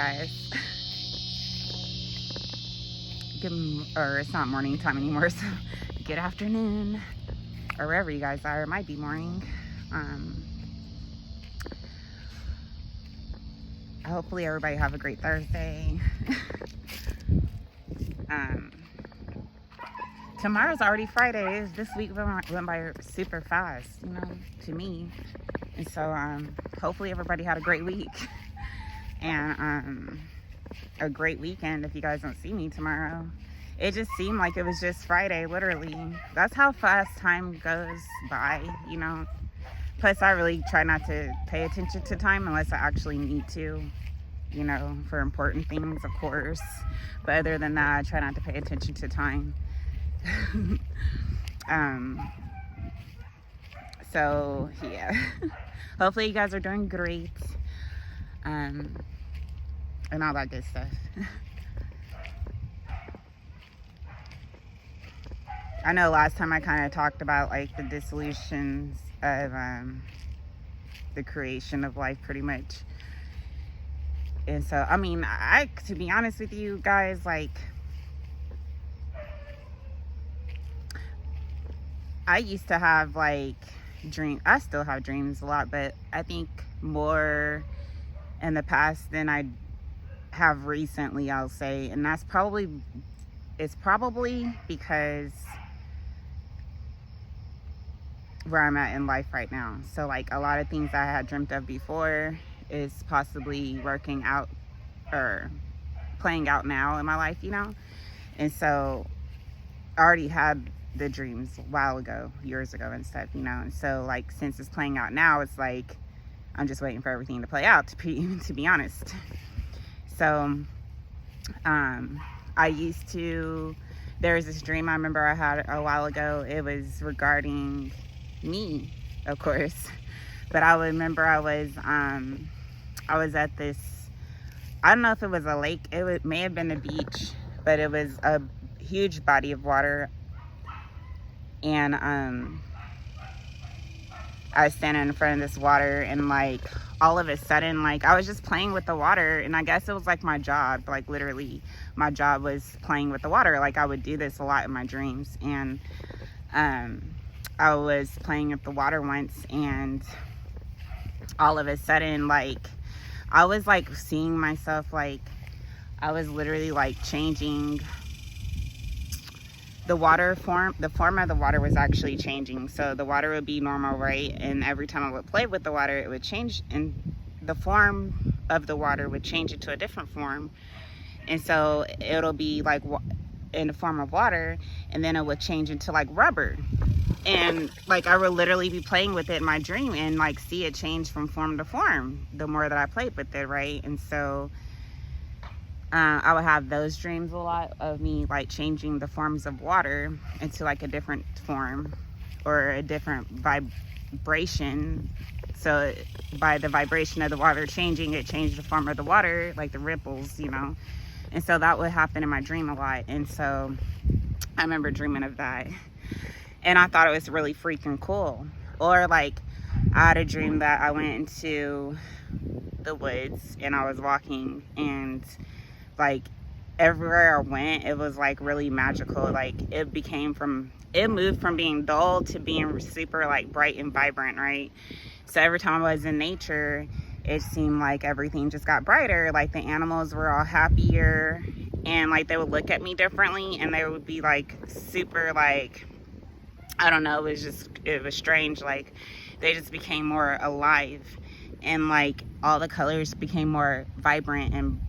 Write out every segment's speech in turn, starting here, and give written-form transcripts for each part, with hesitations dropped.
guys. Or it's not morning time anymore, so good afternoon, or wherever you guys are. It might be morning. Hopefully everybody have a great Thursday. Tomorrow's already Friday. This week went by super fast, to me. And so hopefully everybody had a great week and a great weekend if you guys don't see me tomorrow. It just seemed like it was just Friday, literally. That's how fast time goes by, Plus, I really try not to pay attention to time unless I actually need to, for important things, of course. But other than that, I try not to pay attention to time. So, yeah. Hopefully you guys are doing great. And all that good stuff. I know last time I kind of talked about like the dissolutions of the creation of life, pretty much. And so, to be honest with you guys, like, I used to have like dreams. I still have dreams a lot, but I think more in the past than I have recently, I'll say. And it's probably because where I'm at in life right now. So like a lot of things I had dreamt of before is possibly working out or playing out now in my life, And so I already had the dreams a while ago, years ago and stuff, And so like since it's playing out now, it's like I'm just waiting for everything to play out, to be honest. So there's this dream I remember I had a while ago. It was regarding me, of course, but I remember I was at this, I don't know if it was a lake, may have been a beach, but it was a huge body of water. And I was standing in front of this water, and like all of a sudden, like I was just playing with the water, and I guess it was like my job, like literally my job was playing with the water. Like I would do this a lot in my dreams. And I was playing with the water once, and all of a sudden, like I was like seeing myself, like I was literally like changing the form of the water was actually changing. So the water would be normal, right? And every time I would play with the water, it would change, and the form of the water would change into a different form. And so it'll be like in the form of water, and then it would change into like rubber. And like I would literally be playing with it in my dream and like see it change from form to form the more that I played with it, right? And so I would have those dreams a lot of me like changing the forms of water into like a different form or a different vibration. So by the vibration of the water changing, it changed the form of the water, like the ripples, And so that would happen in my dream a lot. And so I remember dreaming of that. And I thought it was really freaking cool. Or like I had a dream that I went into the woods and I was walking, and like everywhere I went, it was like really magical. Like it moved from being dull to being super like bright and vibrant, right? So every time I was in nature, it seemed like everything just got brighter. Like the animals were all happier, and like they would look at me differently, and they would be like super like, I don't know, it was strange. Like they just became more alive, and like all the colors became more vibrant and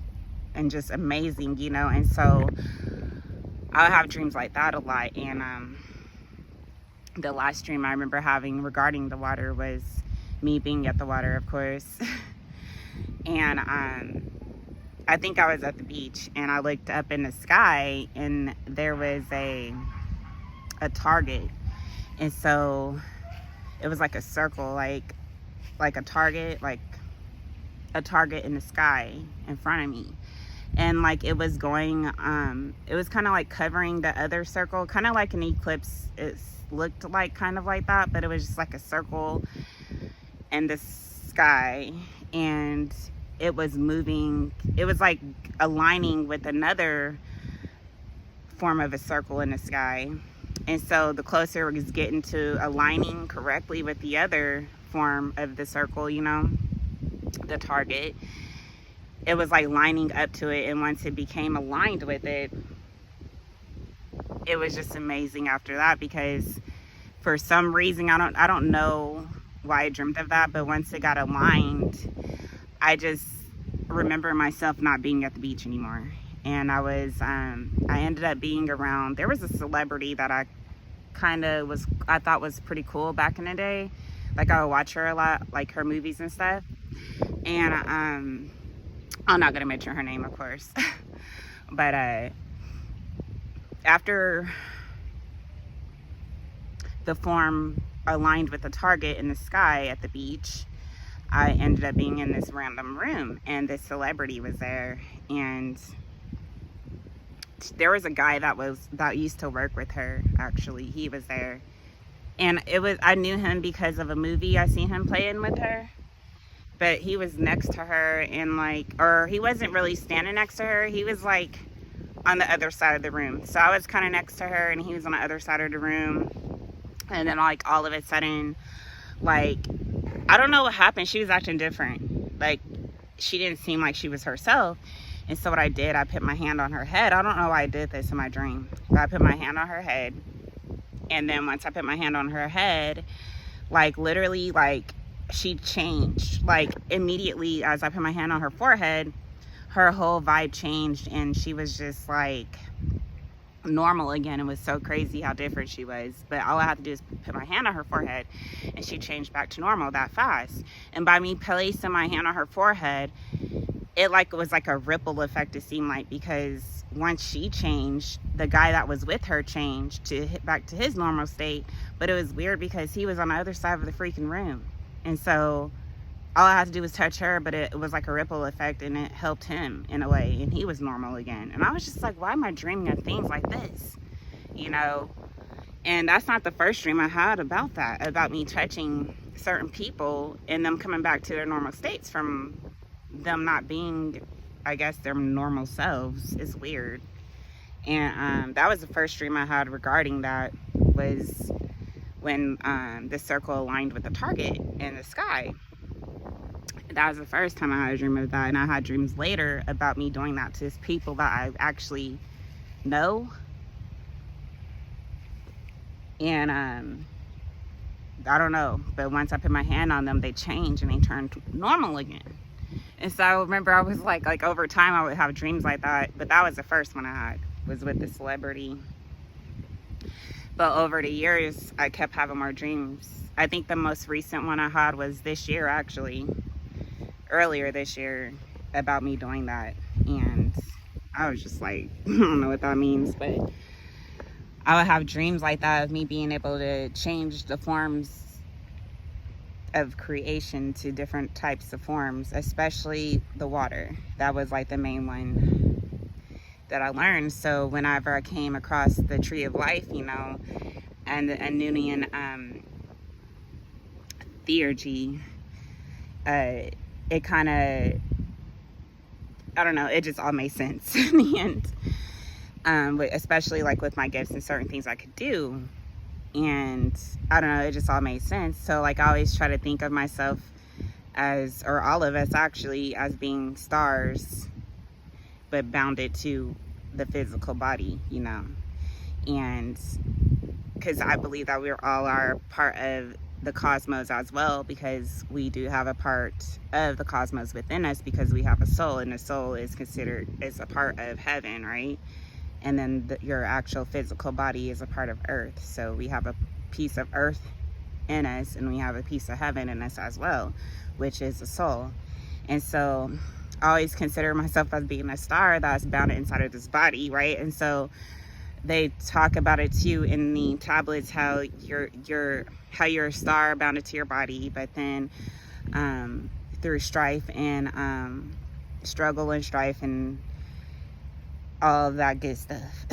just amazing, And so I have dreams like that a lot. And the last dream I remember having regarding the water was me being at the water, of course. And I think I was at the beach, and I looked up in the sky, and there was a target. And so it was like a circle, like a target, like a target in the sky in front of me. And like it was going, it was kind of like covering the other circle, kind of like an eclipse. It looked like kind of like that, but it was just like a circle in the sky. And it was moving, it was like aligning with another form of a circle in the sky. And so the closer it was getting to aligning correctly with the other form of the circle, you know, the target, it was like lining up to it. And once it became aligned with it, it was just amazing after that, because for some reason, I don't know why I dreamt of that, but once it got aligned, I just remember myself not being at the beach anymore. And I ended up being around, there was a celebrity that I thought was pretty cool back in the day. Like, I would watch her a lot, like her movies and stuff. And I'm not gonna mention her name, of course. But after the form aligned with the target in the sky at the beach, I ended up being in this random room, and this celebrity was there, and there was a guy that used to work with her. Actually, he was there, and I knew him because of a movie I seen him playing with her. But he was next to her, and or he wasn't really standing next to her, he was like on the other side of the room. So I was kind of next to her, and he was on the other side of the room. And then like all of a sudden, like, I don't know what happened, she was acting different. Like, she didn't seem like she was herself. And so what I did, I put my hand on her head. I don't know why I did this in my dream, but I put my hand on her head. And then once I put my hand on her head, like literally, like, she changed. Like, immediately as I put my hand on her forehead, her whole vibe changed, and she was just like normal again. It was so crazy how different she was. But all I had to do is put my hand on her forehead, and she changed back to normal that fast. And by me placing my hand on her forehead, it was like a ripple effect, it seemed like, because once she changed, the guy that was with her changed back to his normal state. But it was weird because he was on the other side of the freaking room, and so all I had to do was touch her, but it was like a ripple effect, and it helped him in a way, and he was normal again. And I was just like, why am I dreaming of things like this, you know? And that's not the first dream I had about that, about me touching certain people and them coming back to their normal states from them not being, I guess, their normal selves. It's weird. And that was the first dream I had regarding that, was when the circle aligned with the target in the sky. That was the first time I had a dream of that. And I had dreams later about me doing that to people that I actually know. And I don't know, but once I put my hand on them, they changed and they turned normal again. And so I remember I was like over time I would have dreams like that, but that was the first one I had, was with the celebrity. But over the years, I kept having more dreams. I think the most recent one I had was this year, actually, earlier this year, about me doing that. And I was just like, I don't know what that means, but I would have dreams like that of me being able to change the forms of creation to different types of forms, especially the water. That was like the main one that I learned. So whenever I came across the tree of life, you know, and the Anunian theurgy, it kind of, I don't know, it just all made sense in the end. Especially like with my gifts and certain things I could do. And I don't know, it just all made sense. So like, I always try to think of myself as, or all of us actually, as being stars, but bounded to the physical body, you know. And because I believe that we all are part of the cosmos as well, because we do have a part of the cosmos within us, because we have a soul, and the soul is considered as a part of heaven, right? And then your actual physical body is a part of earth. So we have a piece of earth in us, and we have a piece of heaven in us as well, which is the soul. And so I always consider myself as being a star that's bound inside of this body, right? And so they talk about it too in the tablets, how you're a star bounded to your body, but then through strife and struggle and strife and all of that good stuff,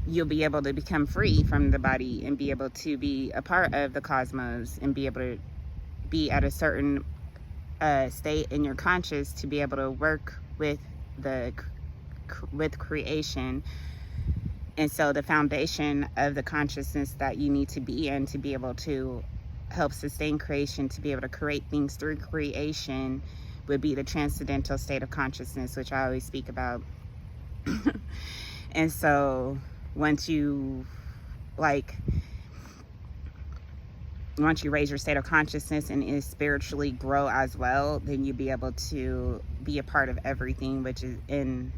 you'll be able to become free from the body and be able to be a part of the cosmos and be able to be at a certain state in your conscious to be able to work with creation. And so the foundation of the consciousness that you need to be in to be able to help sustain creation, to be able to create things through creation, would be the transcendental state of consciousness, which I always speak about. And so once you raise your state of consciousness and spiritually grow as well, then you'll be able to be a part of everything, which is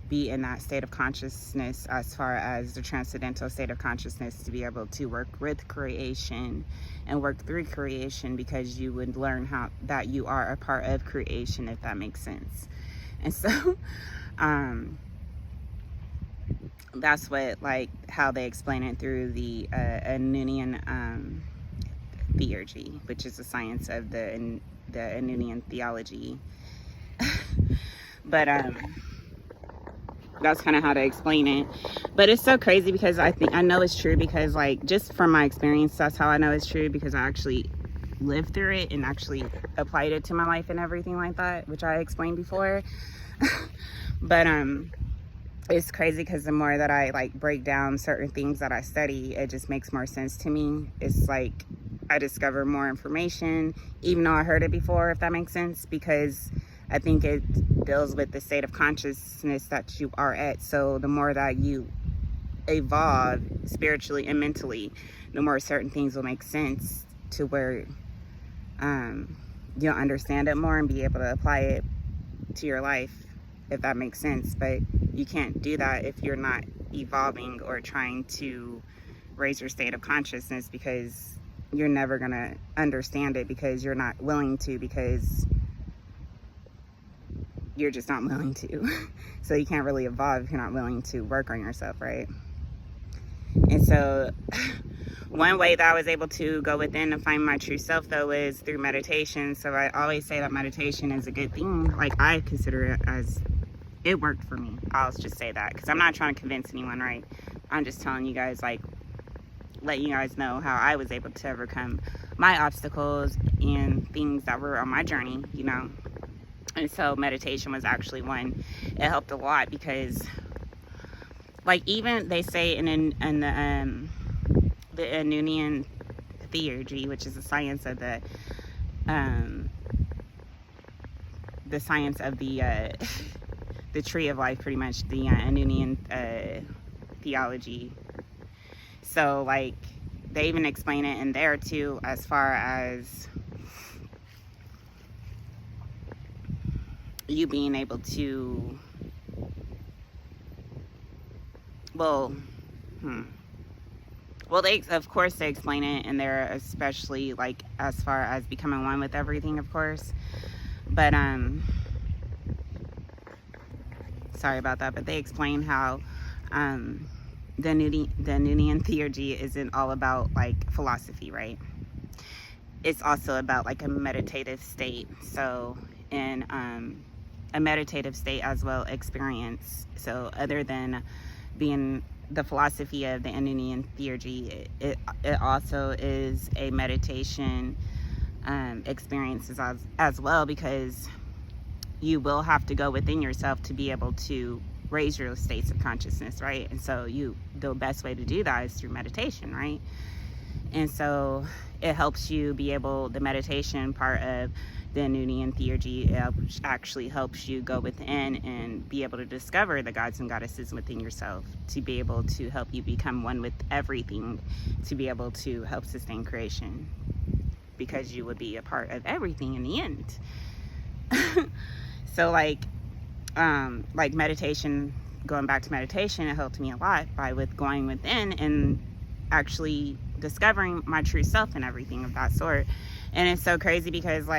be in that state of consciousness, as far as the transcendental state of consciousness, to be able to work with creation and work through creation, because you would learn that you are a part of creation, if that makes sense. And so that's what, how they explain it through the Anunian theurgy, which is the science of the Anunian theology. But that's kind of how to explain it. But it's so crazy, because I know it's true, because just from my experience, that's how I know it's true, because I actually lived through it and actually applied it to my life and everything like that, which I explained before. But it's crazy, because the more that I break down certain things that I study, it just makes more sense to me. It's I discover more information, even though I heard it before, if that makes sense, because I think it deals with the state of consciousness that you are at. So the more that you evolve spiritually and mentally, the more certain things will make sense, to where you'll understand it more and be able to apply it to your life, if that makes sense. But you can't do that if you're not evolving or trying to raise your state of consciousness, because you're never gonna understand it, because you're not willing to, because you're just not willing to. So you can't really evolve if you're not willing to work on yourself, right? And so one way that I was able to go within and find my true self, though, is through meditation. So I always say that meditation is a good thing. I consider it as, it worked for me. I'll just say that, because I'm not trying to convince anyone, right? I'm just telling you guys, let you guys know how I was able to overcome my obstacles and things that were on my journey, And so meditation was actually one. It helped a lot, because even they say in the Anunian theurgy, which is the science of the science of the tree of life, pretty much, the Anunian theology. So they even explain it in there too, as far as you being able to, they, of course, they explain it in there, especially as far as becoming one with everything, of course. But sorry about that, but they explain how the Anunian theurgy isn't all about philosophy, right? It's also about a meditative state. So in a meditative state as well, experience. So other than being the philosophy of the Anunian theurgy, it also is a meditation experience as well, because you will have to go within yourself to be able to raise your states of consciousness, right? And so the best way to do that is through meditation, right? And so it helps you be able, the meditation part of the Anunian theurgy, it actually helps you go within and be able to discover the gods and goddesses within yourself, to be able to help you become one with everything, to be able to help sustain creation, because you would be a part of everything in the end. So meditation, going back to meditation, it helped me a lot with going within and actually discovering my true self and everything of that sort. And it's so crazy, because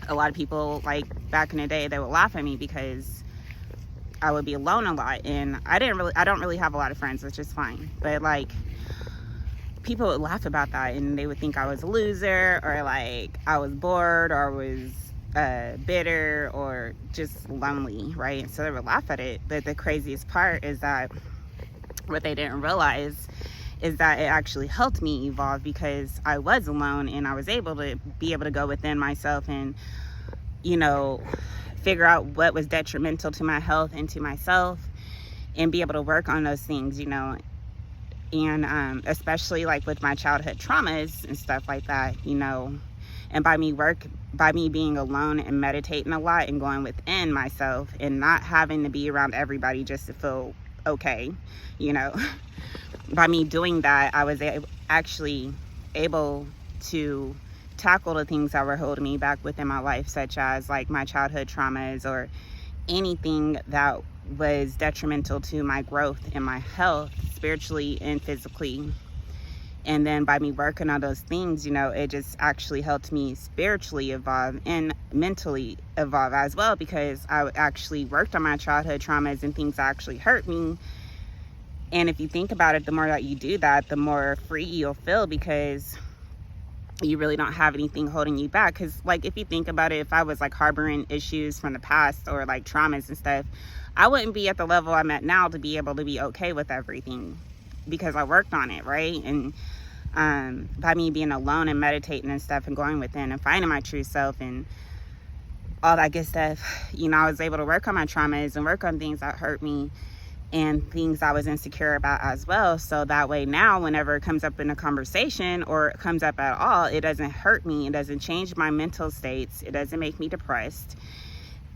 a lot of people, back in the day, they would laugh at me because I would be alone a lot, and I don't really have a lot of friends, which is fine. But people would laugh about that, and they would think I was a loser, or I was bored, or was bitter, or just lonely, right? So they would laugh at it. But the craziest part is that what they didn't realize is that it actually helped me evolve, because I was alone, and I was able to go within myself and you know, figure out what was detrimental to my health and to myself, and be able to work on those things, you know. And especially like with my childhood traumas and stuff like that, you know. And by me being alone and meditating a lot and going within myself and not having to be around everybody just to feel okay, you know. By me doing that, I was actually able to tackle the things that were holding me back within my life, such as like my childhood traumas or anything that was detrimental to my growth and my health, spiritually and physically. And then by me working on those things, you know, it just actually helped me spiritually evolve and mentally evolve as well, because I actually worked on my childhood traumas and things that actually hurt me. And if you think about it, the more that you do that, the more free you'll feel, because you really don't have anything holding you back. Because like, if you think about it, if I was like harboring issues from the past or like traumas and stuff, I wouldn't be at the level I'm at now to be able to be okay with everything, because I worked on it, right? And by me being alone and meditating and stuff and going within and finding my true self and all that good stuff, you know, I was able to work on my traumas and work on things that hurt me and things I was insecure about as well. So that way now, whenever it comes up in a conversation or it comes up at all, it doesn't hurt me. It doesn't change my mental states. It doesn't make me depressed.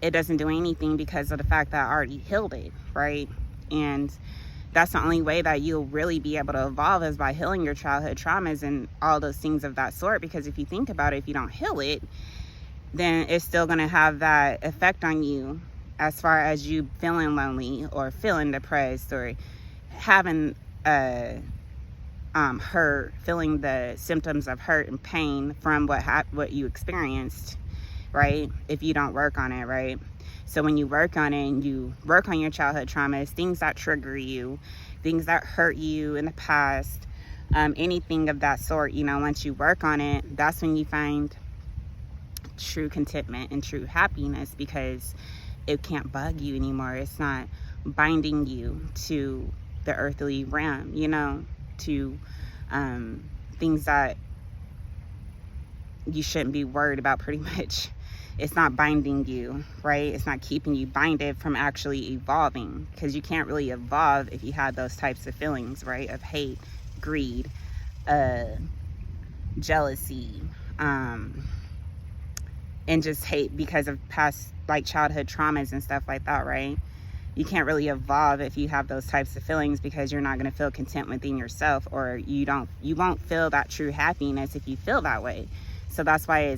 It doesn't do anything, because of the fact that I already healed it, right? And that's the only way that you'll really be able to evolve, is by healing your childhood traumas and all those things of that sort. Because if you think about it, if you don't heal it, then it's still going to have that effect on you, as far as you feeling lonely or feeling depressed or having hurt, feeling the symptoms of hurt and pain from what you experienced, right? If you don't work on it, right? So when you work on it and you work on your childhood traumas, things that trigger you, things that hurt you in the past, anything of that sort, you know, once you work on it, that's when you find true contentment and true happiness, because it can't bug you anymore. It's not binding you to the earthly realm, you know, to things that you shouldn't be worried about, pretty much. It's not binding you, right? It's not keeping you binded from actually evolving, because you can't really evolve if you had those types of feelings, right? Of hate, greed, jealousy, and just hate because of past like childhood traumas and stuff like that, right? You can't really evolve if you have those types of feelings, because you're not going to feel content within yourself, or you won't feel that true happiness if you feel that way. So that's why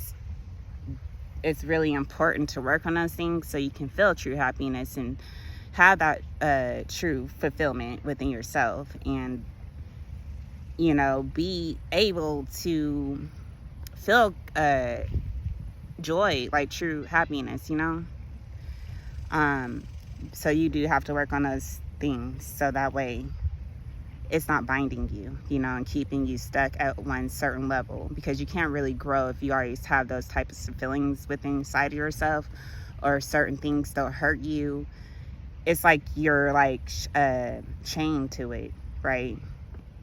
it's really important to work on those things, so you can feel true happiness and have that true fulfillment within yourself, and, you know, be able to feel joy, like true happiness, you know. So you do have to work on those things, so that way it's not binding you, you know, and keeping you stuck at one certain level, because you can't really grow if you always have those types of feelings within inside of yourself, or certain things don't hurt you. It's like you're like chained to it, right?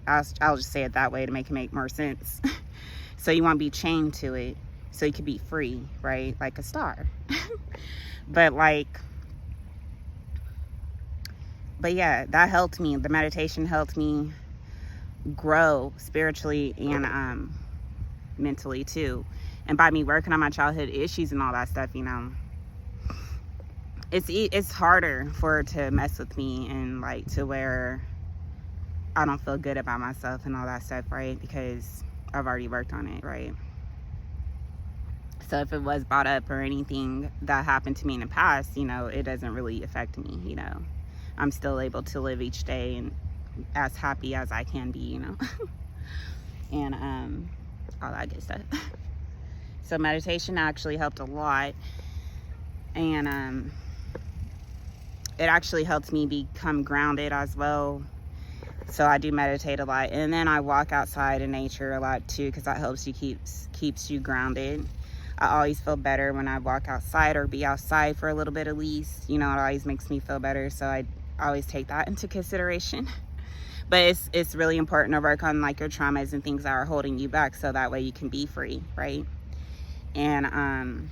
I'll just say it that way to make it make more sense. So you want to be chained to it so you can be free, right? Like a star. But yeah, that helped me. The meditation helped me grow spiritually and mentally too. And by me working on my childhood issues and all that stuff, you know, it's harder for it to mess with me, and like to where I don't feel good about myself and all that stuff, right? Because I've already worked on it, right? So if it was brought up or anything that happened to me in the past, you know, it doesn't really affect me, you know. I'm still able to live each day and as happy as I can be, you know. And all that good stuff. So meditation actually helped a lot. And it actually helped me become grounded as well. So I do meditate a lot. And then I walk outside in nature a lot too, because that helps you, keeps you grounded. I always feel better when I walk outside or be outside for a little bit at least. You know, it always makes me feel better. So I always take that into consideration. But it's really important to work on like your traumas and things that are holding you back, so that way you can be free, right? And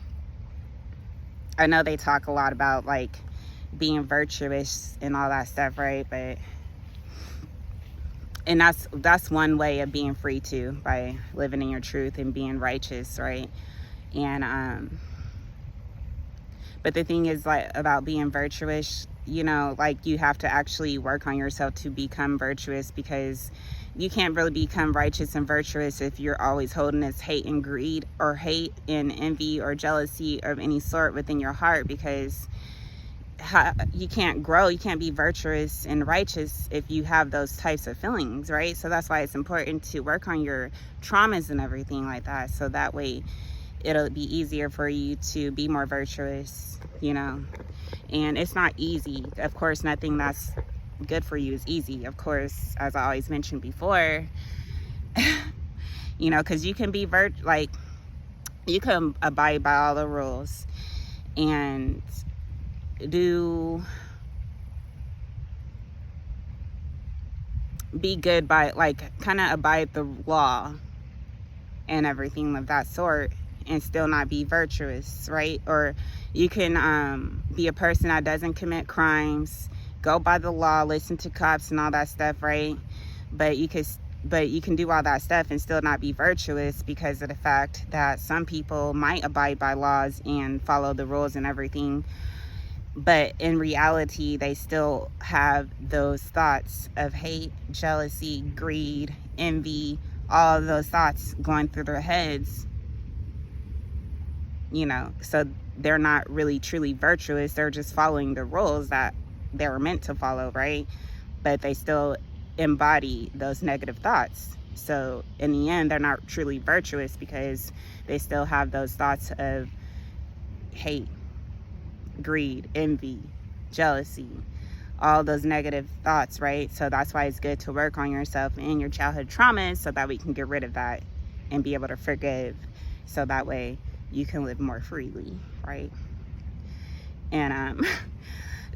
I know they talk a lot about like being virtuous and all that stuff, right? And that's one way of being free too, by living in your truth and being righteous, right? And but the thing is, like, about being virtuous, you know, like, you have to actually work on yourself to become virtuous, because you can't really become righteous and virtuous if you're always holding this hate and greed, or hate and envy or jealousy of any sort within your heart, because you can't grow, you can't be virtuous and righteous if you have those types of feelings, right? So that's why it's important to work on your traumas and everything like that, so that way it'll be easier for you to be more virtuous, you know. And it's not easy, of course. Nothing that's good for you is easy, of course, as I always mentioned before. You know, because you can be like, you can abide by all the rules and be good by, like, kind of abide the law and everything of that sort, and still not be virtuous, right? Or you can be a person that doesn't commit crimes, go by the law, listen to cops and all that stuff, right? But you can do all that stuff and still not be virtuous, because of the fact that some people might abide by laws and follow the rules and everything, but in reality they still have those thoughts of hate, jealousy, greed, envy, all of those thoughts going through their heads, you know. So they're not really truly virtuous, they're just following the rules that they were meant to follow, right? But they still embody those negative thoughts. So in the end, they're not truly virtuous, because they still have those thoughts of hate, greed, envy, jealousy, all those negative thoughts, right? So that's why it's good to work on yourself and your childhood traumas, so that we can get rid of that and be able to forgive, so that way you can live more freely, right? And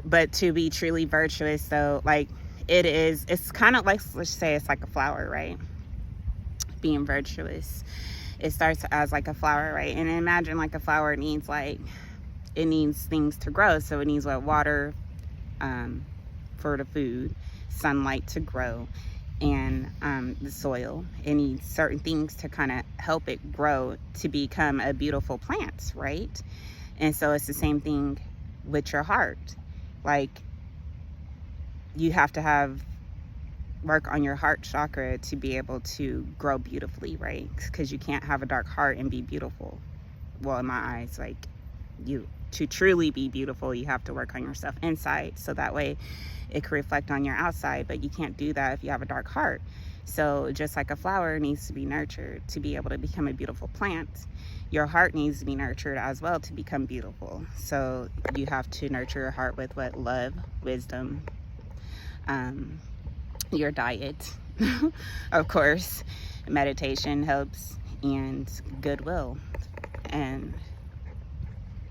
but to be truly virtuous, though, like, it's kind of like, let's say it's like a flower, right? Being virtuous, it starts as like a flower, right? And imagine, like, a flower needs, like, it needs things to grow. So it needs, what, water for the food, sunlight to grow, and the soil. It needs certain things to kind of help it grow to become a beautiful plant, right? And so it's the same thing with your heart. Like, you have to work on your heart chakra to be able to grow beautifully, right? Because you can't have a dark heart and be beautiful. Well, in my eyes, like, to truly be beautiful, you have to work on yourself inside, so that way it can reflect on your outside. But you can't do that if you have a dark heart. So just like a flower needs to be nurtured to be able to become a beautiful plant, your heart needs to be nurtured as well to become beautiful. So you have to nurture your heart with what? Love, wisdom, your diet, of course, meditation helps, and goodwill. And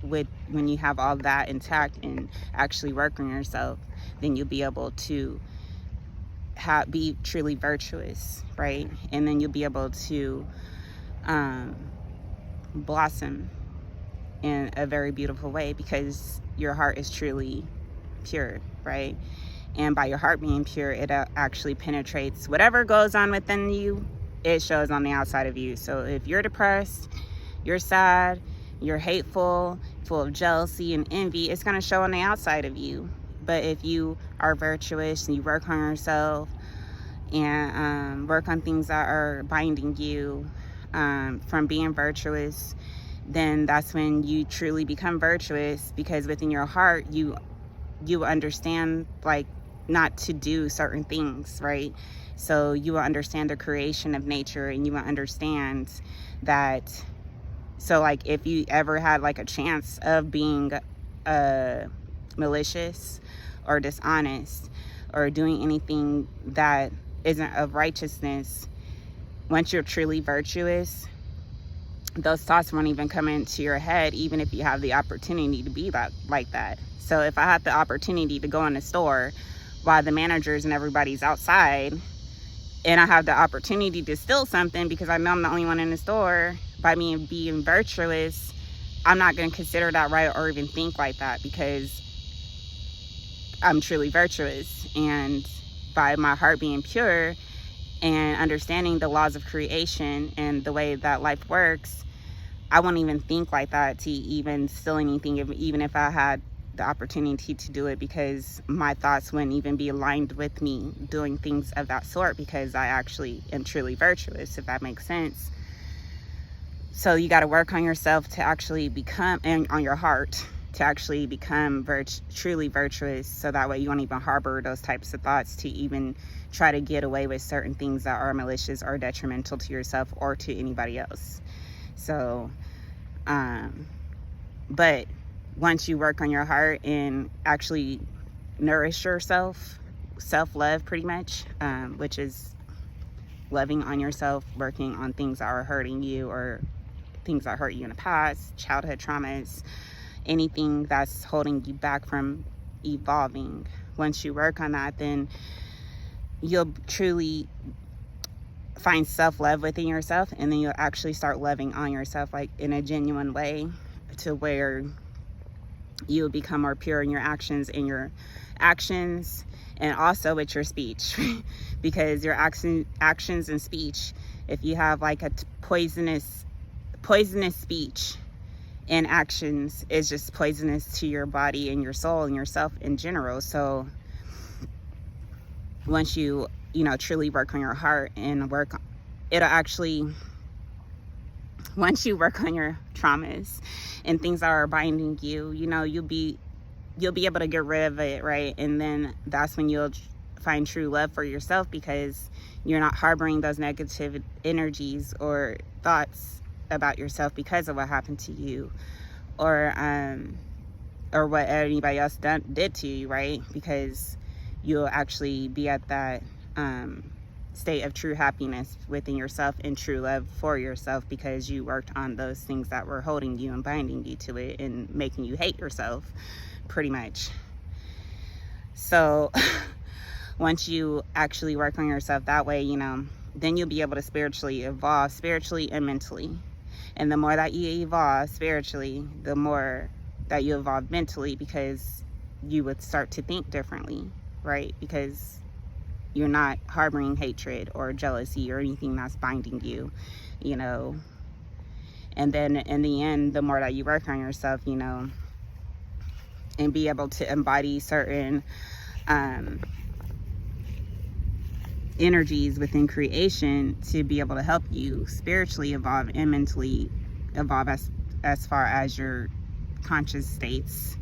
when you have all that intact and actually work on yourself, then you'll be able to be truly virtuous, right? And then you'll be able to blossom in a very beautiful way, because your heart is truly pure, right? And by your heart being pure, it actually penetrates whatever goes on within you. It shows on the outside of you. So if you're depressed, you're sad, you're hateful, full of jealousy and envy, it's going to show on the outside of you. But if you are virtuous and you work on yourself and work on things that are binding you from being virtuous, then that's when you truly become virtuous, because within your heart you understand, like, not to do certain things, right? So you will understand the creation of nature, and you will understand that. So, like, if you ever had, like, a chance of being malicious or dishonest or doing anything that isn't of righteousness, once you're truly virtuous, those thoughts won't even come into your head, even if you have the opportunity to be like that. So if I had the opportunity to go in the store while the managers and everybody's outside, and I have the opportunity to steal something because I know I'm the only one in the store, by me being virtuous, I'm not going to consider that right or even think like that, because I'm truly virtuous. And by my heart being pure and understanding the laws of creation and the way that life works, I won't even think like that to even steal anything, even if I had the opportunity to do it, because my thoughts wouldn't even be aligned with me doing things of that sort, because I actually am truly virtuous, if that makes sense. So you got to work on yourself to actually become, and on your heart to actually become truly virtuous, so that way you won't even harbor those types of thoughts to even try to get away with certain things that are malicious or detrimental to yourself or to anybody else. So but once you work on your heart and actually nourish yourself, self-love pretty much, which is loving on yourself, working on things that are hurting you or things that hurt you in the past, childhood traumas, anything that's holding you back from evolving. Once you work on that, then you'll truly find self-love within yourself, and then you'll actually start loving on yourself, like in a genuine way, to where you'll become more pure in your actions and also with your speech. Because your actions and speech, if you have like a poisonous speech and actions, is just poisonous to your body and your soul and yourself in general. So once you truly work on your heart and once you work on your traumas and things that are binding you, you'll be able to get rid of it, right? And then that's when you'll find true love for yourself, because you're not harboring those negative energies or thoughts about yourself because of what happened to you, or what anybody else did to you, right? Because you'll actually be at that state of true happiness within yourself and true love for yourself, because you worked on those things that were holding you and binding you to it and making you hate yourself, pretty much. So once you actually work on yourself that way, then you'll be able to spiritually evolve, spiritually and mentally. And the more that you evolve spiritually, the more that you evolve mentally, because you would start to think differently, right? Because you're not harboring hatred or jealousy or anything that's binding you, And then in the end, the more that you work on yourself, and be able to embody certain energies within creation to be able to help you spiritually evolve and mentally evolve as far as your conscious states,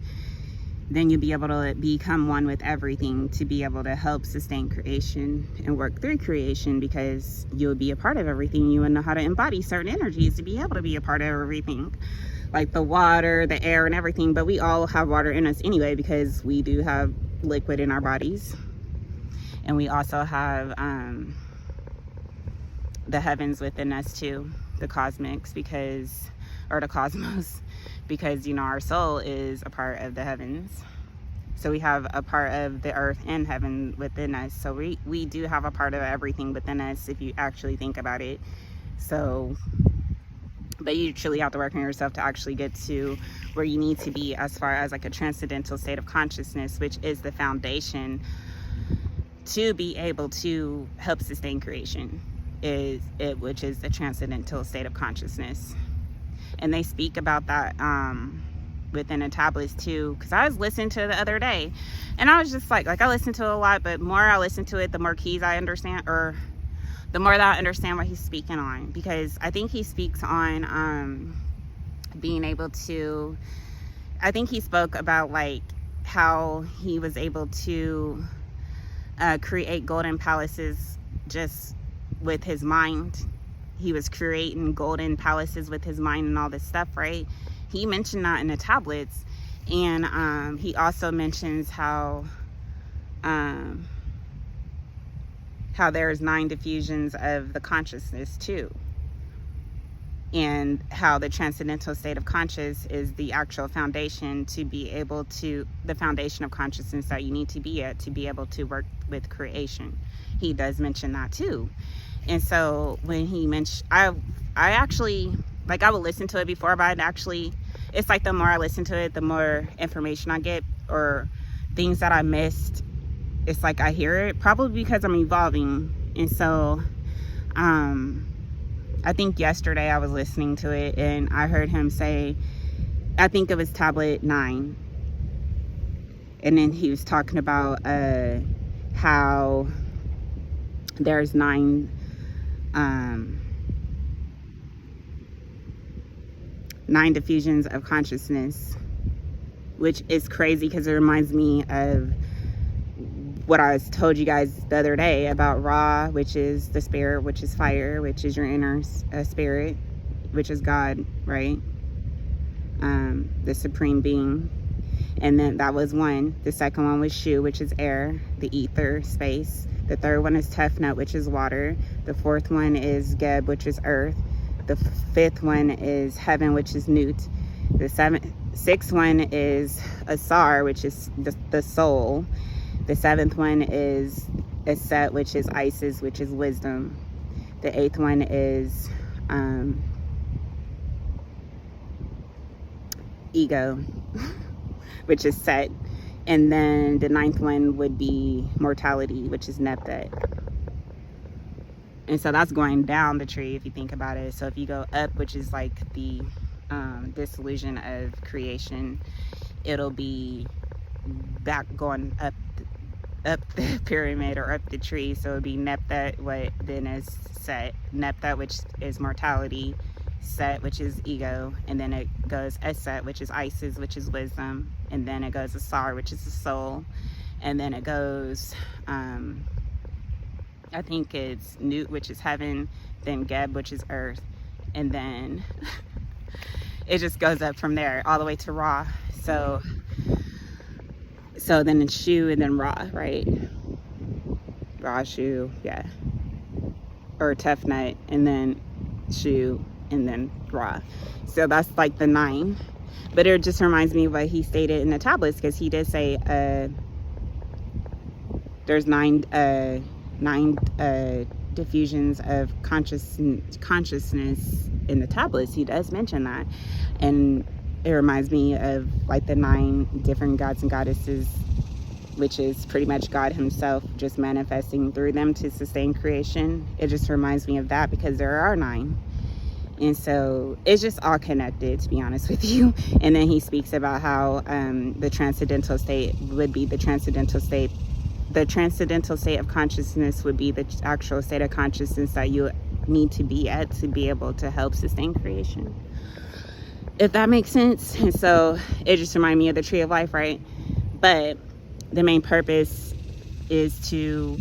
then you'll be able to become one with everything to be able to help sustain creation and work through creation, because you'll be a part of everything. You will know how to embody certain energies to be able to be a part of everything, like the water, the air, and everything. But we all have water in us anyway, because we do have liquid in our bodies. And we also have the heavens within us too, the cosmos, because our soul is a part of the heavens. So we have a part of the earth and heaven within us. So we do have a part of everything within us, if you actually think about it. So, but you truly have to work on yourself to actually get to where you need to be, as far as like a transcendental state of consciousness, which is the foundation to be able to help sustain creation, which is the transcendental state of consciousness. And they speak about that within the tablets too, because I was listening to it the other day, and I was just like I listen to it a lot, but more I listen to it, the more keys I understand, or the more that I understand what he's speaking on. Because I think he speaks on being able to, I think he spoke about like how he was able to create golden palaces just with his mind. He was creating golden palaces with his mind and all this stuff, right? He mentioned that in the tablets. And he also mentions how there's 9 diffusions of the consciousness too, and how the transcendental state of conscious is the actual foundation to be able to, the foundation of consciousness that you need to be at to be able to work with creation. He does mention that too. And so when he mentioned, I actually, I would listen to it before, but I'd actually it's like the more I listen to it, the more information I get, or things that I missed, it's like I hear it, probably because I'm evolving. And so I think yesterday I was listening to it and I heard him say, I think it was tablet 9, and then he was talking about how there's 9 diffusions of consciousness, which is crazy because it reminds me of what I told you guys the other day about Ra, which is the spirit, which is fire, which is your inner spirit, which is God, right? The supreme being. And then that was 1. The second one was Shu, which is air, the ether, space. The third one is Tefnut, which is water. The fourth one is Geb, which is earth. The fifth one is heaven, which is Nut. The sixth one is Asar, which is the soul. The 7th one is Aset, which is Isis, which is wisdom. The 8th one is ego, which is Set. And then the 9th one would be mortality, which is Neptet. And so that's going down the tree if you think about it. So if you go up, which is like the dissolution of creation, it'll be back going up the pyramid or up the tree. So it'll be Neptet, what then is Set. Neptet, which is mortality. Set, which is ego. And then it goes Aset, which is Isis, which is wisdom. And then it goes Asar, which is the soul. And then it goes I think it's Nut, which is heaven, then Geb, which is earth, and then it just goes up from there all the way to Ra. So then it's Shu and then Ra, right? Ra, Shu, yeah. Or Tefnut, and then Shu, and then Ra. So that's like the 9. But it just reminds me of what he stated in the tablets, because he did say there's 9 diffusions of consciousness in the tablets. He does mention that, and it reminds me of like the 9 different gods and goddesses, which is pretty much God himself just manifesting through them to sustain creation. It just reminds me of that because there are 9, and so it's just all connected, to be honest with you. And then he speaks about how the transcendental state would be the transcendental state of consciousness would be the actual state of consciousness that you need to be at to be able to help sustain creation, if that makes sense. And so it just reminded me of the tree of life, right? But the main purpose is to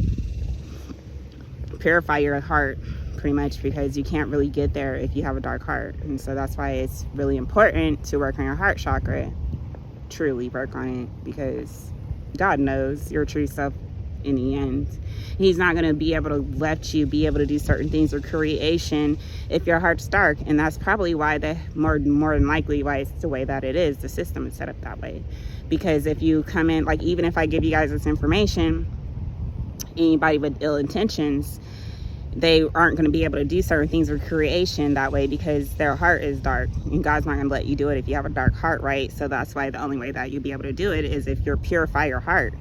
purify your heart, pretty much, because you can't really get there if you have a dark heart. And so that's why it's really important to work on your heart chakra, truly work on it, because God knows your true self in the end. He's not going to be able to let you be able to do certain things or creation if your heart's dark. And that's probably why more than likely why it's the way that it is. The system is set up that way. Because if you come in, like, even if I give you guys this information, anybody with ill intentions, they aren't going to be able to do certain things or creation that way because their heart is dark, and God's not going to let you do it if you have a dark heart, right? So that's why the only way that you'll be able to do it is if you purify your heart,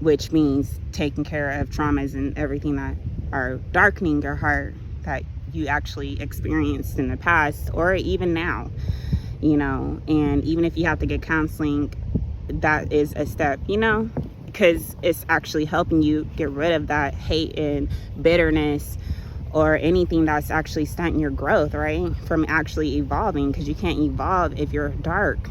which means taking care of traumas and everything that are darkening your heart that you actually experienced in the past or even now, you know. And even if you have to get counseling, that is a step, you know, because it's actually helping you get rid of that hate and bitterness or anything that's actually stunting your growth, right? From actually evolving, because you can't evolve if you're dark,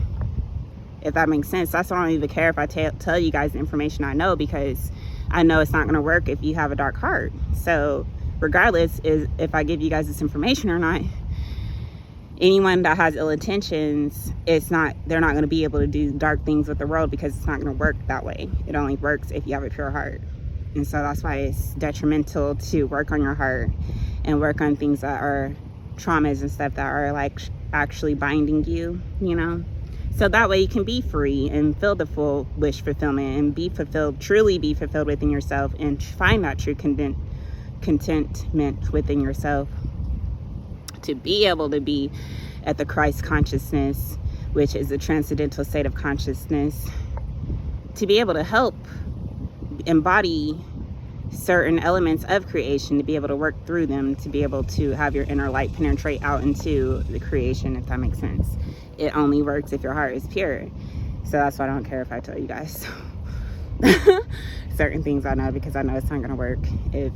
if that makes sense. That's why I don't even care if I tell you guys the information I know, because I know it's not going to work if you have a dark heart. So regardless is if I give you guys this information or not, anyone that has ill intentions, they're not going to be able to do dark things with the world, because it's not going to work that way. It only works if you have a pure heart. And so that's why it's detrimental to work on your heart and work on things that are traumas and stuff that are like actually binding you, you know. So that way you can be free and feel the full wish fulfillment and be fulfilled, truly be fulfilled within yourself, and find that true contentment within yourself, to be able to be at the Christ consciousness which is a transcendental state of consciousness, to be able to help embody certain elements of creation, to be able to work through them, to be able to have your inner light penetrate out into the creation, if that makes sense. It only works if your heart is pure. So that's why I don't care if I tell you guys certain things I know, because I know it's not going to work if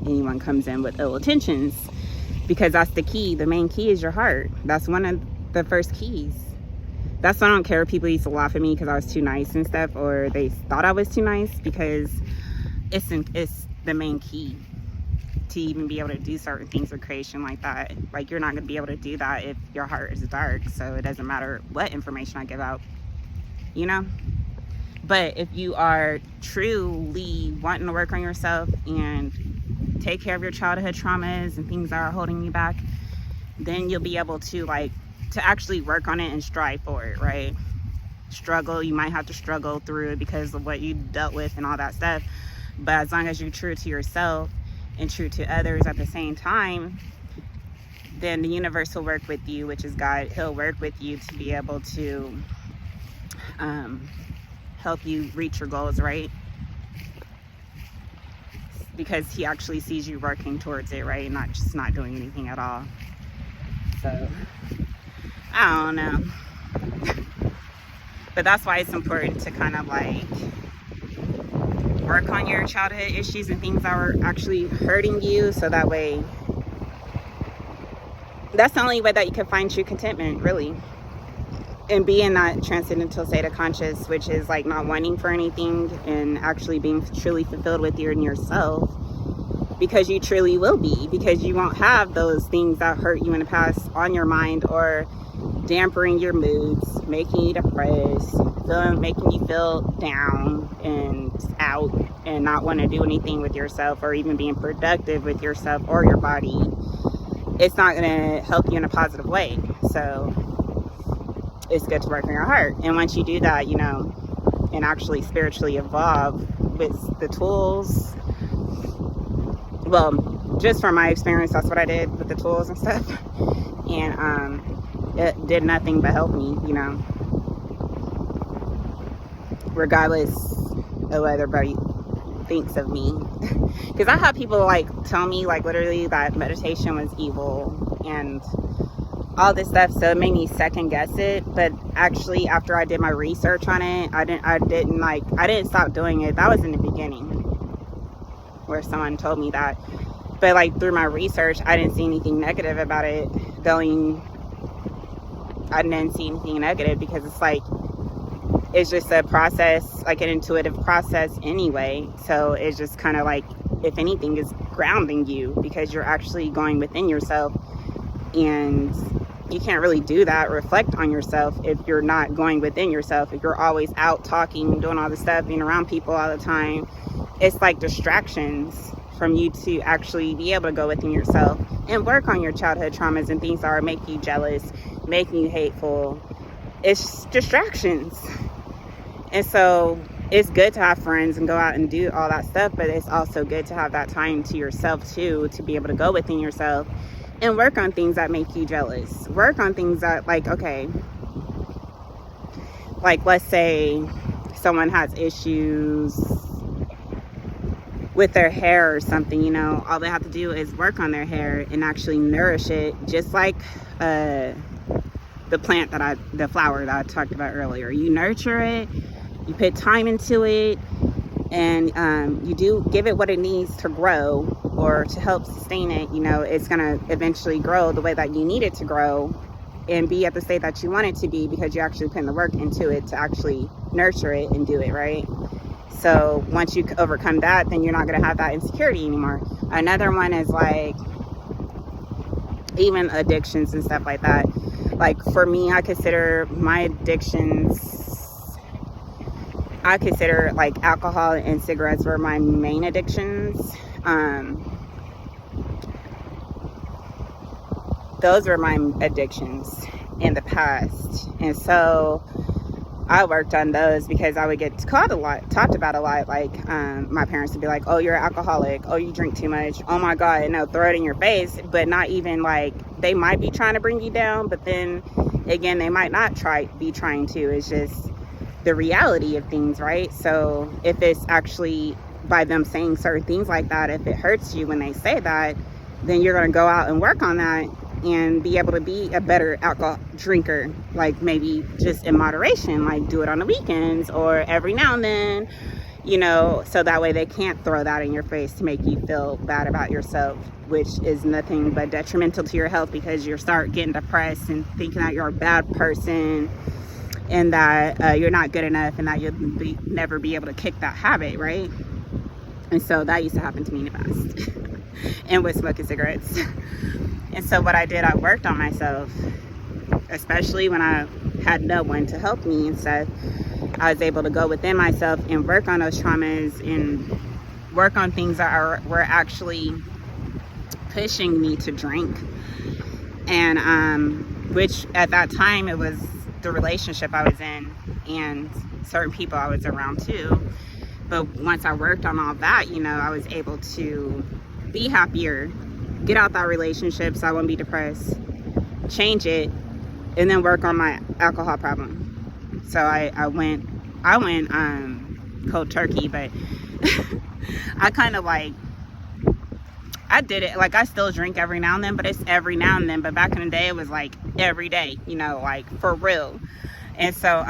anyone comes in with ill intentions, because that's the key. The main key is your heart. That's one of the first keys. That's why I don't care if people used to laugh at me because I was too nice and stuff, or they thought I was too nice, because it's the main key to even be able to do certain things with creation like that. Like, you're not going to be able to do that if your heart is dark. So it doesn't matter what information I give out, you know. But if you are truly wanting to work on yourself and take care of your childhood traumas and things that are holding you back, then you'll be able to to actually work on it and strive for it, right? Struggle, you might have to struggle through it because of what you dealt with and all that stuff. But as long as you're true to yourself and true to others at the same time, then the universe will work with you, which is God. He'll work with you to be able to help you reach your goals, right? Because he actually sees you working towards it, right? Not just not doing anything at all. So I don't know. But that's why it's important to kind of work on your childhood issues and things that were actually hurting you, so that way, that's the only way that you can find true contentment, really, and be in that transcendental state of conscious, which is not wanting for anything and actually being truly fulfilled with yourself, because you truly will be, because you won't have those things that hurt you in the past on your mind, or dampening your moods, making you depressed, making you feel down and out and not want to do anything with yourself, or even being productive with yourself or your body. It's not going to help you in a positive way. So it's good to work on your heart. And once you do that, and actually spiritually evolve with the tools, well, just from my experience, that's what I did with the tools and stuff. And it did nothing but help me, regardless of what everybody thinks of me. Because I had people tell me literally that meditation was evil and all this stuff, so it made me second guess it. But actually, after I did my research on it, I didn't stop doing it. That was in the beginning where someone told me that. But through my research, I didn't see anything negative about it I didn't see anything negative, because it's just a process, an intuitive process anyway. So it's just kind of if anything, is grounding you, because you're actually going within yourself, and you can't really do that, reflect on yourself, if you're not going within yourself. If you're always out talking, doing all this stuff, being around people all the time, it's distractions from you to actually be able to go within yourself and work on your childhood traumas and things that are making you jealous, making you hateful. It's distractions. And so it's good to have friends and go out and do all that stuff, but it's also good to have that time to yourself too, to be able to go within yourself and work on things that make you jealous. Work on things that okay, let's say someone has issues with their hair or something, all they have to do is work on their hair and actually nourish it, just like the flower that I talked about earlier. You nurture it, you put time into it, and you do give it what it needs to grow, or to help sustain it. It's gonna eventually grow the way that you need it to grow and be at the state that you want it to be, because you actually put in the work into it to actually nurture it and do it right. So once you overcome that, then you're not going to have that insecurity anymore. Another one is even addictions and stuff like that. For me, I consider my addictions, alcohol and cigarettes were my main addictions. Those were my addictions in the past. And so I worked on those, because I would get talked about a lot. My parents would be like, oh, you're an alcoholic. Oh, you drink too much. Oh my God. And they'll throw it in your face, but not even they might be trying to bring you down, but then again, they might not be trying to. It's just the reality of things, right? So if it's actually by them saying certain things like that, if it hurts you when they say that, then you're going to go out and work on that and be able to be a better alcohol drinker, like maybe just in moderation, like do it on the weekends or every now and then, you know, so that way they can't throw that in your face to make you feel bad about yourself, which is nothing but detrimental to your health, because you start getting depressed and thinking that you're a bad person and that you're not good enough and that you'll never be able to kick that habit, right? And so that used to happen to me in the past and with smoking cigarettes. And so what I did, I worked on myself, especially when I had no one to help me and stuff. I was able to go within myself and work on those traumas and work on things that were actually pushing me to drink. And which at that time, it was the relationship I was in and certain people I was around too. But once I worked on all that, you know, I was able to be happier, get out that relationship so I wouldn't be depressed, change it, and then work on my alcohol problem. So I went cold turkey, but I kind of like, I did it, like I still drink every now and then, but it's every now and then. But back in the day, it was like every day, you know, like for real. And so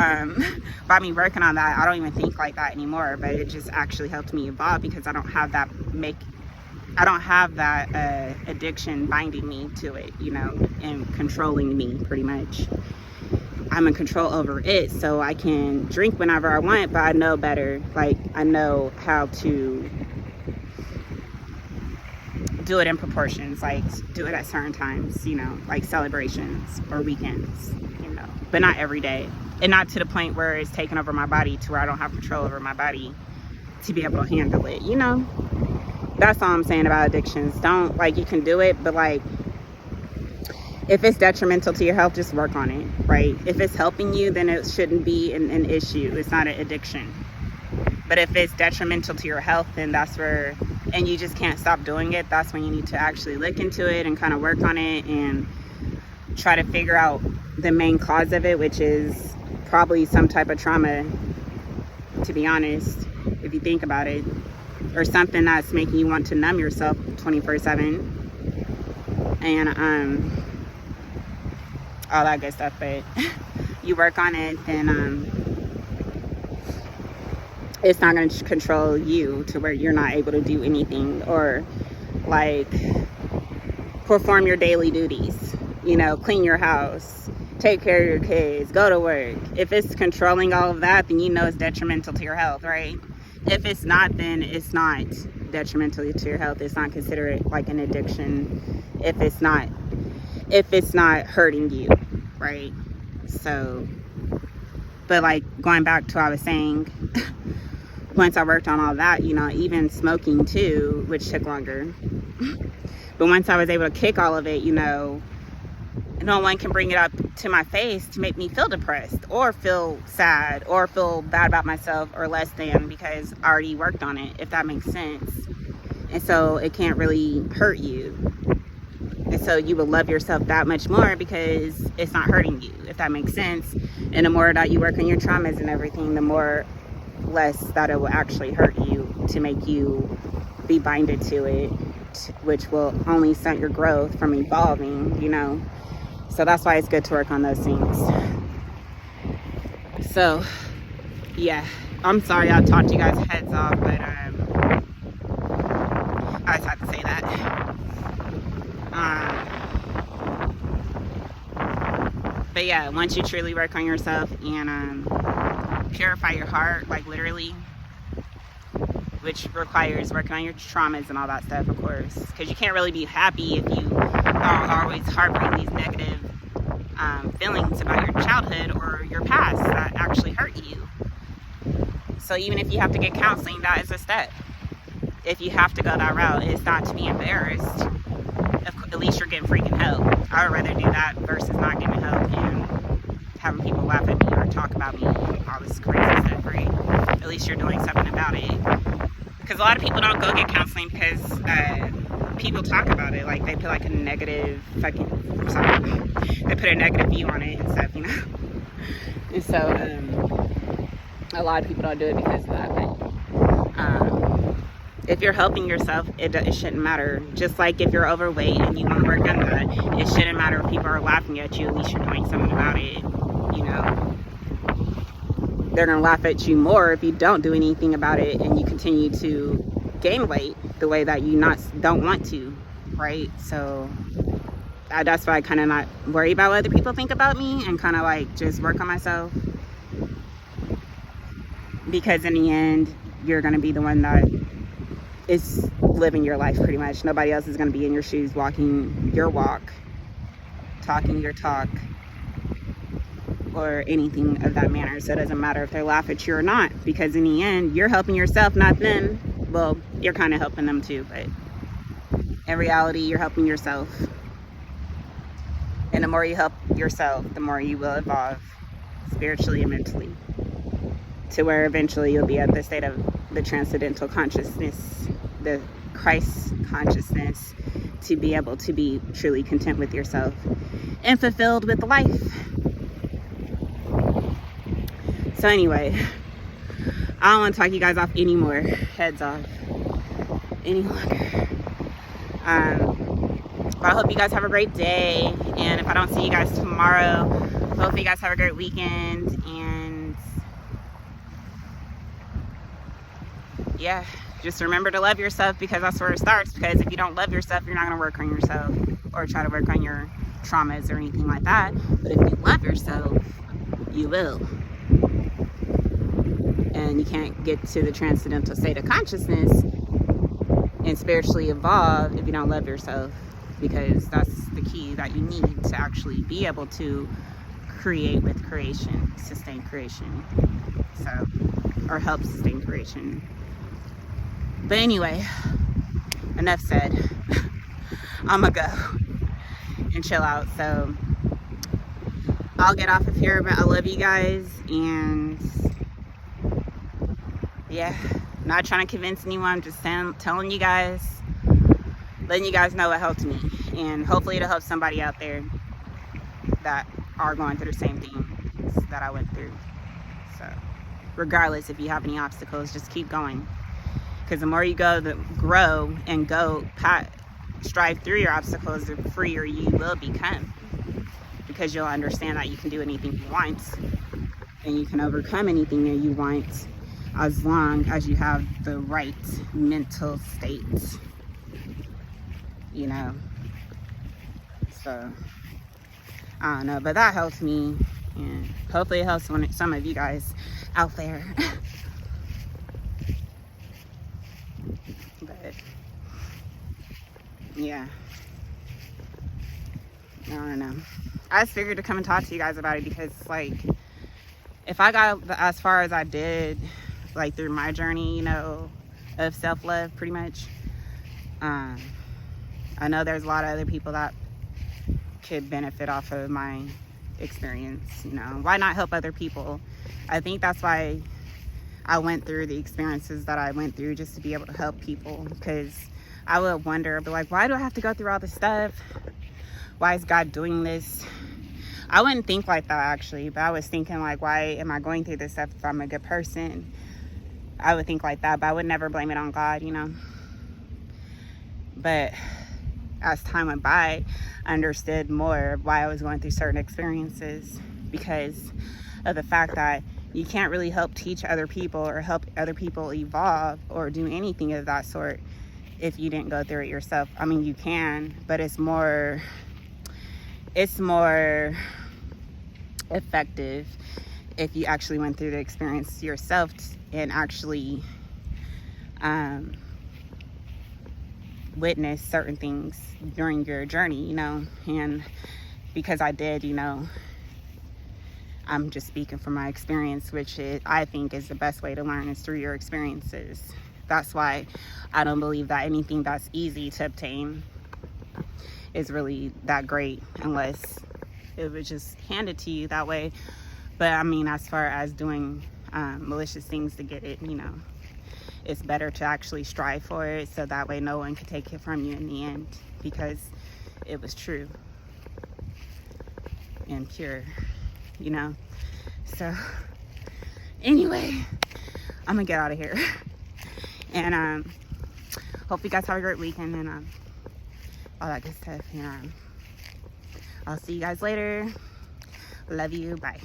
by me working on that, I don't even think like that anymore, but it just actually helped me evolve because I don't have that addiction binding me to it, you know, and controlling me pretty much. I'm in control over it, so I can drink whenever I want, but I know better. Like, I know how to do it in proportions, like do it at certain times, you know, like celebrations or weekends, you know, but not every day. And not to the point where it's taking over my body to where I don't have control over my body to be able to handle it, you know? That's all I'm saying about addictions. Don't, like, you can do it, but like, if it's detrimental to your health, just work on it, right? If it's helping you, then it shouldn't be an issue. It's not an addiction. But if it's detrimental to your health, then that's where, and you just can't stop doing it, that's when you need to actually look into it and kind of work on it and try to figure out the main cause of it, which is probably some type of trauma, to be honest, if you think about it, or something that's making you want to numb yourself 24/7 and all that good stuff. But you work on it, then it's not going to control you to where you're not able to do anything or like perform your daily duties, you know, clean your house, take care of your kids, go to work. If it's controlling all of that, then you know it's detrimental to your health, right? If it's not, then it's not detrimental to your health. It's not considered like an addiction if it's not hurting you, right? So, but like going back to what I was saying, once I worked on all that, you know, even smoking too, which took longer, but once I was able to kick all of it, you know, no one can bring it up to my face to make me feel depressed or feel sad or feel bad about myself or less than, because I already worked on it, if that makes sense. And so it can't really hurt you. And so you will love yourself that much more because it's not hurting you, if that makes sense. And the more that you work on your traumas and everything, the more less that it will actually hurt you to make you be binded to it, which will only stunt your growth from evolving, you know. So that's why it's good to work on those things. So, yeah, I'm sorry I talked you guys' heads off, but I just had to say that. But yeah, once you truly work on yourself and purify your heart, like literally, which requires working on your traumas and all that stuff, of course, because you can't really be happy if you are always harboring these negative feelings about your childhood or your past that actually hurt you. So even if you have to get counseling, that is a step. If you have to go that route, it's not to be embarrassed. At least you're getting freaking help. I would rather do that versus not getting help and having people laugh at me or talk about me, all this crazy stuff, right? At least you're doing something about it. Because a lot of people don't go get counseling because people talk about it, like they put like a negative they put a negative view on it and stuff, you know. And so a lot of people don't do it because of that. But if you're helping yourself, it shouldn't matter. Just like if you're overweight and you want to work on that, it shouldn't matter if people are laughing at you. At least you're doing something about it, you know. They're gonna laugh at you more if you don't do anything about it and you continue to gain weight the way that you don't want to, right? So that's why I kind of not worry about what other people think about me and kind of like just work on myself, because in the end you're gonna be the one that is living your life pretty much. Nobody else is gonna be in your shoes, walking your walk, talking your talk, or anything of that manner. So it doesn't matter if they laugh at you or not, because in the end you're helping yourself, not them. Well, you're kind of helping them too, but in reality you're helping yourself. And the more you help yourself, the more you will evolve spiritually and mentally, to where eventually you'll be at the state of the transcendental consciousness, the Christ consciousness, to be able to be truly content with yourself and fulfilled with life. So anyway, I don't want to talk you guys off anymore, heads off any longer. But I hope you guys have a great day, and if I don't see you guys tomorrow, hopefully you guys have a great weekend. And yeah, just remember to love yourself, because that's where it starts. Because if you don't love yourself, you're not going to work on yourself or try to work on your traumas or anything like that. But if you love yourself, you will. And you can't get to the transcendental state of consciousness and spiritually evolve if you don't love yourself, because that's the key that you need to actually be able to create with creation, sustain creation, so, or help sustain creation. But anyway, enough said. I'm gonna go and chill out. So I'll get off of here, but I love you guys, and yeah, not trying to convince anyone. I'm just telling you guys, letting you guys know what helped me, and hopefully it'll help somebody out there that are going through the same things that I went through. So regardless, if you have any obstacles, just keep going, because the more you grow and strive through your obstacles, the freer you will become, because you'll understand that you can do anything you want and you can overcome anything that you want, as long as you have the right mental state, you know. So I don't know, but that helps me, and hopefully it helps some of you guys out there. But yeah, I don't know. I just figured to come and talk to you guys about it, because like, if I got as far as I did, like through my journey, you know, of self-love, pretty much, I know there's a lot of other people that could benefit off of my experience, you know. Why not help other people? I think that's why I went through the experiences that I went through, just to be able to help people. Because I would wonder, but like, why do I have to go through all this stuff? Why is God doing this? I wouldn't think like that actually, but I was thinking like, why am I going through this stuff if I'm a good person? I would think like that, but I would never blame it on God, you know. But as time went by, I understood more why I was going through certain experiences, because of the fact that you can't really help teach other people or help other people evolve or do anything of that sort if you didn't go through it yourself. I mean, you can, but it's more effective if you actually went through the experience yourself and actually witness certain things during your journey, you know. And because I did, you know, I'm just speaking from my experience, which I think is the best way to learn, is through your experiences. That's why I don't believe that anything that's easy to obtain is really that great, unless it was just handed to you that way. But I mean, as far as doing malicious things to get it, you know, it's better to actually strive for it, so that way no one can take it from you in the end, because it was true and pure, you know. So anyway, I'm gonna get out of here. And hope you guys have a great weekend, and all that good stuff. And I'll see you guys later. Love you. Bye.